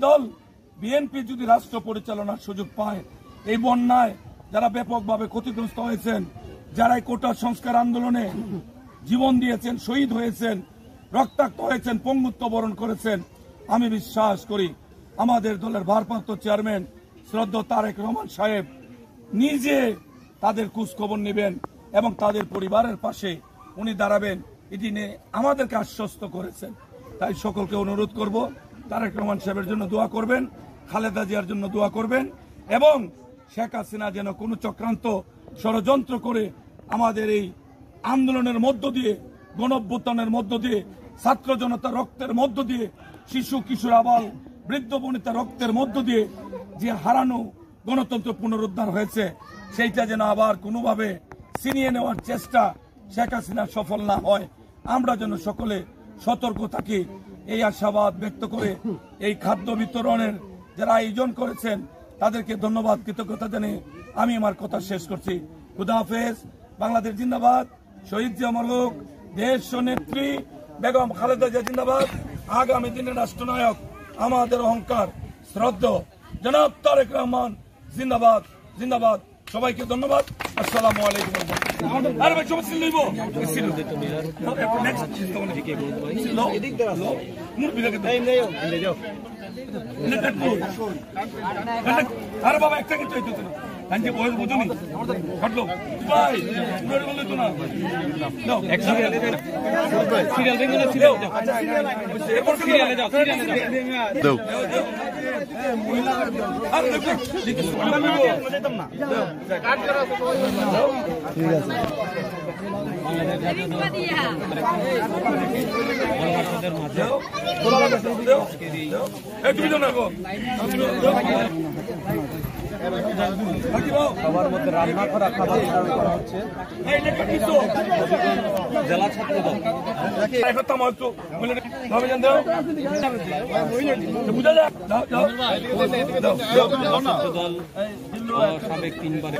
দল বিএনপি যদি রাষ্ট্র পরিচালনার সুযোগ পায়, এই বন্যায় যারা ব্যাপকভাবে ক্ষতিগ্রস্ত হয়েছেন, যারা কোটা সংস্কার আন্দোলনে জীবন দিয়েছেন, শহীদ হয়েছেন, রক্তাক্ত হয়েছেন, পঙ্গুত্ব বরণ করেছেন, আমি বিশ্বাস করি আমাদের দলের ভারপ্রাপ্ত চেয়ারম্যান শ্রদ্ধেয় তারেক রহমান সাহেব নিজে তাদের খোঁজ খবর নেবেন এবং তাদের পরিবারের পাশে উনি দাঁড়াবেন। এটি নিয়ে আমাদেরকে আশ্বস্ত করেছেন। তাই সকলকে অনুরোধ করব, তারেক রহমান সাহেবের জন্য দোয়া করবেন, খালেদা জিয়ার জন্য দোয়া করবেন এবং শেখ হাসিনা যেন কোনো চক্রান্ত ষড়যন্ত্র করে আমাদের এই আন্দোলনের মধ্য দিয়ে, গণঅভ্যুত্থানের মধ্য দিয়ে, ছাত্র জনতা রক্তের মধ্য দিয়ে, শিশু কিশোর আবাল বৃদ্ধ বনিতা রক্তের মধ্য দিয়ে যে হারানো গণতন্ত্র পুনরুদ্ধার হয়েছে, সেইটা যেন আবার কোনোভাবে ছিনিয়ে নেওয়ার চেষ্টা শেখ হাসিনা সফল না হয়, আমরা যেন সকলে সতর্ক থাকি, এই আশাবাদ ব্যক্ত করে এই খাদ্য বিতরণের যারা আয়োজন করেছেন তাদেরকে ধন্যবাদ, কৃতজ্ঞতা জানিয়ে আমি আমার কথা শেষ করছি। খুদা হাফেজ। বাংলাদেশ জিন্দাবাদ। শহীদ জিয়া অমর হোক। দেশ নেত্রী বেগম খালেদা জিয়া জিন্দাবাদ। আগামী দিনের রাষ্ট্রনায়ক আমাদের অহংকার শ্রদ্ধেয় জনাব তারেক রহমান জিন্দাবাদ জিন্দাবাদ। সবাইকে ধন্যবাদ। আসসালামু আলাইকুম। আরে বাবা একটা কিছু হইতো না, কাঞ্জি বয়স বুঝুনি ঘটলো ভাই তো না সবার মধ্যে রান্না করা খাবার হচ্ছে জেলা ছাত্র দল সাবেক 3 বারে